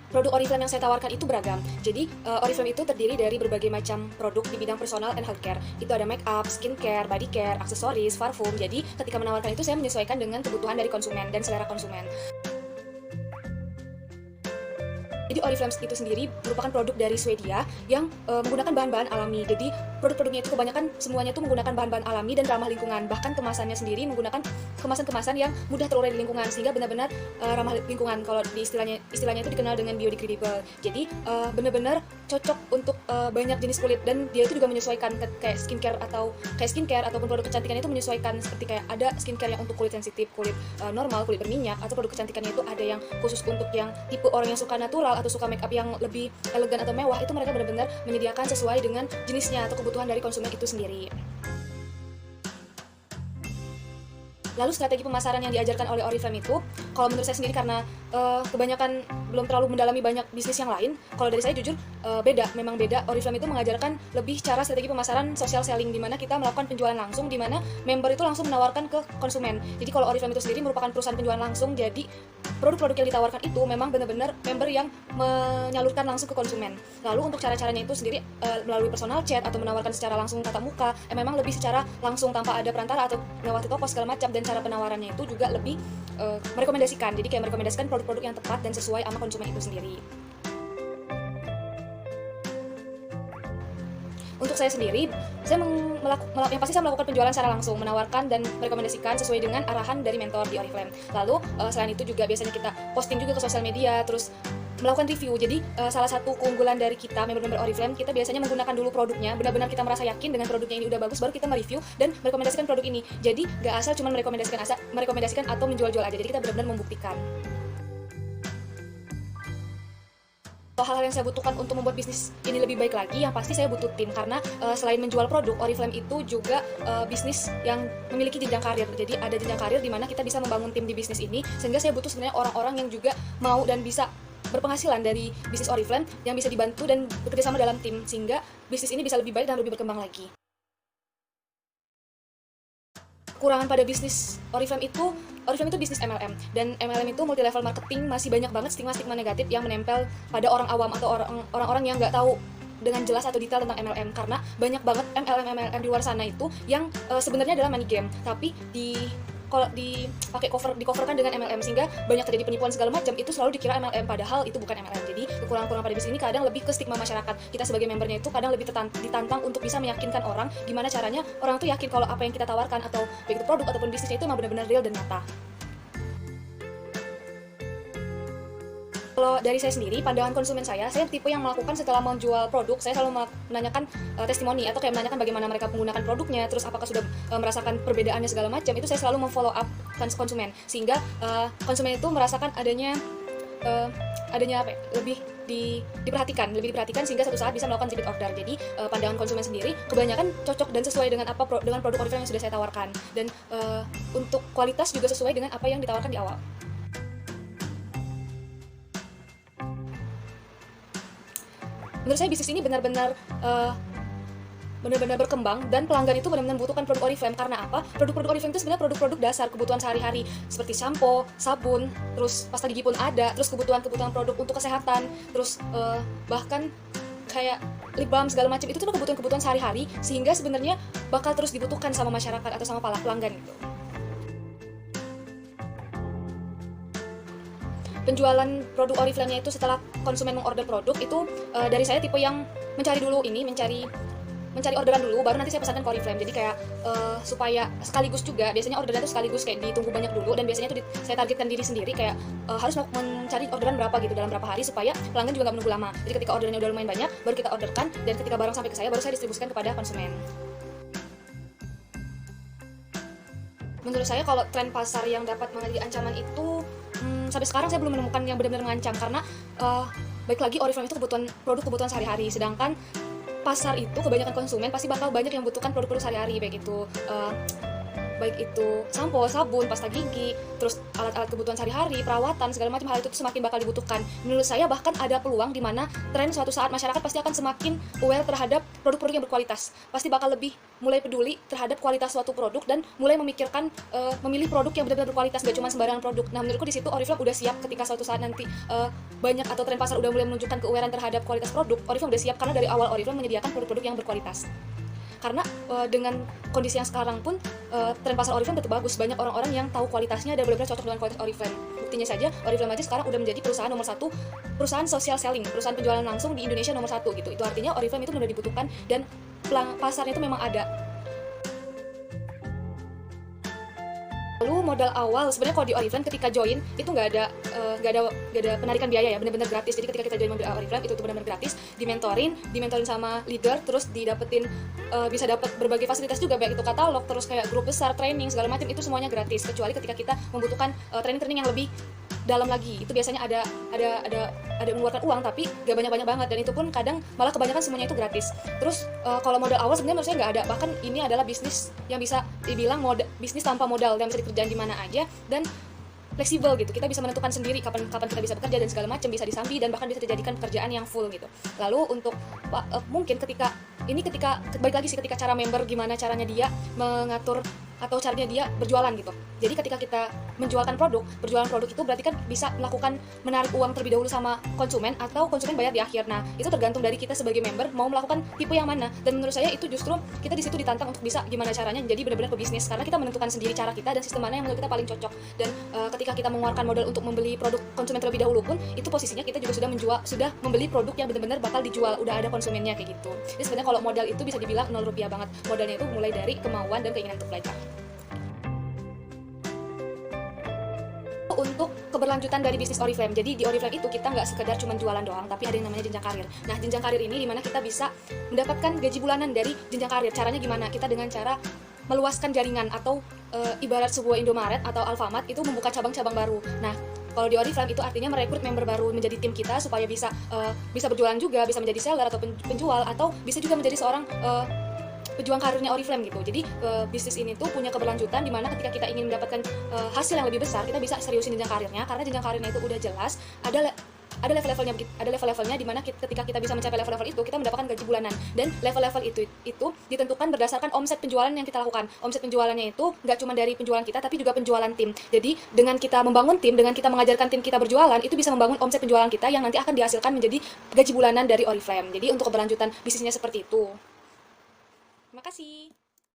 Produk Oriflame yang saya tawarkan itu beragam. Jadi, Oriflame itu terdiri dari berbagai macam produk di bidang personal and healthcare. Itu ada make up, skincare, body care, aksesoris, parfum. Jadi, ketika menawarkan itu saya menyesuaikan dengan kebutuhan dari konsumen dan selera konsumen. Jadi Oriflame itu sendiri merupakan produk dari Swedia yang menggunakan bahan-bahan alami. Jadi produk-produknya itu kebanyakan semuanya itu menggunakan bahan-bahan alami dan ramah lingkungan. Bahkan kemasannya sendiri menggunakan kemasan-kemasan yang mudah terurai di lingkungan sehingga benar-benar ramah lingkungan. Kalau di istilahnya itu dikenal dengan biodegradable. Jadi benar-benar cocok untuk banyak jenis kulit dan dia itu juga menyesuaikan kayak skincare ataupun produk kecantikan itu menyesuaikan seperti kayak ada skincare yang untuk kulit sensitif, kulit normal, kulit berminyak, atau produk kecantikannya itu ada yang khusus untuk yang tipe orang yang suka natural atau suka make up yang lebih elegan atau mewah. Itu mereka benar-benar menyediakan sesuai dengan jenisnya atau kebutuhan dari konsumen itu sendiri. Lalu strategi pemasaran yang diajarkan oleh Oriflame itu, kalau menurut saya sendiri karena kebanyakan belum terlalu mendalami banyak bisnis yang lain, kalau dari saya jujur memang beda. Oriflame itu mengajarkan lebih cara strategi pemasaran social selling, di mana kita melakukan penjualan langsung, di mana member itu langsung menawarkan ke konsumen. Jadi kalau Oriflame itu sendiri merupakan perusahaan penjualan langsung, jadi produk-produk yang ditawarkan itu memang benar-benar member yang menyalurkan langsung ke konsumen. Lalu untuk cara-caranya itu sendiri melalui personal chat atau menawarkan secara langsung tatap muka, memang lebih secara langsung tanpa ada perantara atau lewat toko segala macam, dan cara penawarannya itu juga lebih merekomendasikan. Jadi kayak merekomendasikan produk-produk yang tepat dan sesuai sama konsumen itu sendiri. Untuk saya sendiri, yang pasti saya melakukan penjualan secara langsung, menawarkan dan merekomendasikan sesuai dengan arahan dari mentor di Oriflame. Lalu selain itu juga biasanya kita posting juga ke sosial media, terus melakukan review. Jadi salah satu keunggulan dari kita member-member Oriflame, kita biasanya menggunakan dulu produknya, benar-benar kita merasa yakin dengan produknya ini udah bagus, baru kita mereview dan merekomendasikan produk ini. Jadi gak asal cuma merekomendasikan atau menjual-jual aja. Jadi kita benar-benar membuktikan. Hal-hal yang saya butuhkan untuk membuat bisnis ini lebih baik lagi, yang pasti saya butuh tim, karena selain menjual produk, Oriflame itu juga bisnis yang memiliki jenjang karir. Jadi ada jenjang karir di mana kita bisa membangun tim di bisnis ini, sehingga saya butuh sebenarnya orang-orang yang juga mau dan bisa berpenghasilan dari bisnis Oriflame, yang bisa dibantu dan bekerja sama dalam tim, sehingga bisnis ini bisa lebih baik dan lebih berkembang lagi. Kekurangan pada bisnis Oriflame itu bisnis MLM, dan MLM itu multi level marketing, masih banyak banget stigma-stigma negatif yang menempel pada orang awam atau orang-orang yang nggak tahu dengan jelas atau detail tentang MLM, karena banyak banget MLM di luar sana itu yang sebenarnya adalah money game, tapi di-coverkan dengan MLM, sehingga banyak terjadi penipuan segala macam. Itu selalu dikira MLM, padahal itu bukan MLM. Jadi kekurangan pada bisnis ini kadang lebih ke stigma masyarakat. Kita sebagai membernya itu kadang lebih ditantang untuk bisa meyakinkan orang gimana caranya orang tuh yakin kalau apa yang kita tawarkan, atau baik itu produk ataupun bisnisnya, itu memang benar-benar real dan nyata. Kalau dari saya sendiri, pandangan konsumen saya tipe yang melakukan setelah menjual produk, saya selalu menanyakan testimoni atau kayak menanyakan bagaimana mereka menggunakan produknya, terus apakah sudah merasakan perbedaannya segala macam. Itu saya selalu memfollow up konsumen, sehingga konsumen itu merasakan adanya lebih diperhatikan, sehingga satu saat bisa melakukan repeat order. Jadi pandangan konsumen sendiri kebanyakan cocok dan sesuai dengan dengan produk Oriflame yang sudah saya tawarkan, dan untuk kualitas juga sesuai dengan apa yang ditawarkan di awal. Menurut saya bisnis ini benar-benar berkembang, dan pelanggan itu benar-benar membutuhkan produk Oriflame. Karena apa? Produk-produk Oriflame itu sebenarnya produk-produk dasar kebutuhan sehari-hari, seperti shampoo, sabun, terus pasta gigi pun ada, terus kebutuhan produk untuk kesehatan, terus bahkan kayak lip balm segala macam. Itu tuh kebutuhan sehari-hari, sehingga sebenarnya bakal terus dibutuhkan sama masyarakat atau sama pelanggan itu. Penjualan produk Oriflame-nya itu setelah konsumen mengorder produk itu dari saya tipe yang mencari orderan dulu, baru nanti saya pesankan ke Oriflame. Jadi kayak supaya sekaligus juga, biasanya orderan itu sekaligus kayak ditunggu banyak dulu, dan biasanya itu saya targetkan diri sendiri kayak harus mencari orderan berapa gitu dalam berapa hari, supaya pelanggan juga nggak menunggu lama. Jadi ketika orderannya udah lumayan banyak, baru kita orderkan, dan ketika barang sampai ke saya, baru saya distribusikan kepada konsumen. Menurut saya kalau tren pasar yang dapat menjadi ancaman itu sampai sekarang saya belum menemukan yang benar-benar mengancam, karena baik lagi Oriflame itu kebutuhan sehari-hari, sedangkan pasar itu kebanyakan konsumen pasti bakal banyak yang membutuhkan produk-produk sehari-hari, baik itu baik itu sampo, sabun, pasta gigi, terus alat-alat kebutuhan sehari-hari, perawatan, segala macam hal itu tuh semakin bakal dibutuhkan. Menurut saya bahkan ada peluang di mana tren suatu saat masyarakat pasti akan semakin aware terhadap produk-produk yang berkualitas. Pasti bakal lebih mulai peduli terhadap kualitas suatu produk dan mulai memikirkan memilih produk yang benar-benar berkualitas, gak cuma sembarangan produk. Nah, menurutku di situ Oriflame udah siap ketika suatu saat nanti banyak atau tren pasar udah mulai menunjukkan keawarean terhadap kualitas produk. Oriflame udah siap karena dari awal Oriflame menyediakan produk-produk yang berkualitas. Karena dengan kondisi yang sekarang pun tren pasar Oriflame tetap bagus, banyak orang-orang yang tahu kualitasnya dan benar-benar cocok dengan kualitas Oriflame. Buktinya saja Oriflame aja sekarang udah menjadi perusahaan nomor 1, perusahaan social selling, perusahaan penjualan langsung di Indonesia nomor 1 gitu. Itu artinya Oriflame itu benar dibutuhkan dan pasarnya itu memang ada. Lalu modal awal sebenarnya kalau di Oriflame ketika join itu nggak ada penarikan biaya ya, benar-benar gratis. Jadi ketika kita join modal Oriflame itu benar-benar gratis, dimentorin sama leader, terus didapetin bisa dapat berbagai fasilitas juga, baik itu katalog, terus kayak grup besar, training segala macam, itu semuanya gratis. Kecuali ketika kita membutuhkan training yang lebih dalam lagi, itu biasanya ada mengeluarkan uang, tapi gak banyak banget, dan itu pun kadang malah kebanyakan semuanya itu gratis. Terus kalau modal awal sebenarnya menurut saya nggak ada, bahkan ini adalah bisnis yang bisa dibilang bisnis tanpa modal dan bisa dikerjain di mana aja dan fleksibel gitu. Kita bisa menentukan sendiri kapan kita bisa bekerja dan segala macam, bisa disambi dan bahkan bisa dijadikan pekerjaan yang full gitu. Lalu untuk mungkin ketika balik lagi sih, ketika cara member, gimana caranya dia mengatur atau caranya dia berjualan gitu. Jadi ketika kita berjualan produk itu berarti kan bisa melakukan menarik uang terlebih dahulu sama konsumen, atau konsumen bayar di akhir. Nah, itu tergantung dari kita sebagai member mau melakukan tipe yang mana. Dan menurut saya itu justru kita di situ ditantang untuk bisa gimana caranya jadi benar-benar pebisnis, karena kita menentukan sendiri cara kita dan sistem mana yang menurut kita paling cocok. Dan ketika kita mengeluarkan modal untuk membeli produk konsumen terlebih dahulu pun, itu posisinya kita juga sudah membeli produk yang benar-benar bakal dijual, udah ada konsumennya kayak gitu. Jadi sebenarnya kalau modal itu bisa dibilang 0 rupiah banget. Modalnya itu mulai dari kemauan dan keinginan untuk belajar. Untuk keberlanjutan dari bisnis Oriflame. Jadi di Oriflame itu kita nggak sekedar cuma jualan doang, tapi ada yang namanya jenjang karir. Nah, jenjang karir ini dimana kita bisa mendapatkan gaji bulanan dari jenjang karir. Caranya gimana? Kita dengan cara meluaskan jaringan, atau ibarat sebuah Indomaret atau Alfamart itu membuka cabang-cabang baru. Nah, kalau di Oriflame itu artinya merekrut member baru menjadi tim kita supaya bisa berjualan juga, bisa menjadi seller atau penjual, atau bisa juga menjadi seorang pejuang karirnya Oriflame gitu. Jadi bisnis ini tuh punya keberlanjutan di mana ketika kita ingin mendapatkan hasil yang lebih besar, kita bisa seriusin jenjang karirnya, karena jenjang karirnya itu udah jelas ada level-levelnya di mana ketika kita bisa mencapai level-level itu, kita mendapatkan gaji bulanan, dan level-level itu ditentukan berdasarkan omset penjualan yang kita lakukan. Omset penjualannya itu nggak cuma dari penjualan kita, tapi juga penjualan tim. Jadi dengan kita membangun tim, dengan kita mengajarkan tim kita berjualan, itu bisa membangun omset penjualan kita yang nanti akan dihasilkan menjadi gaji bulanan dari Oriflame. Jadi untuk keberlanjutan bisnisnya seperti itu. Terima kasih.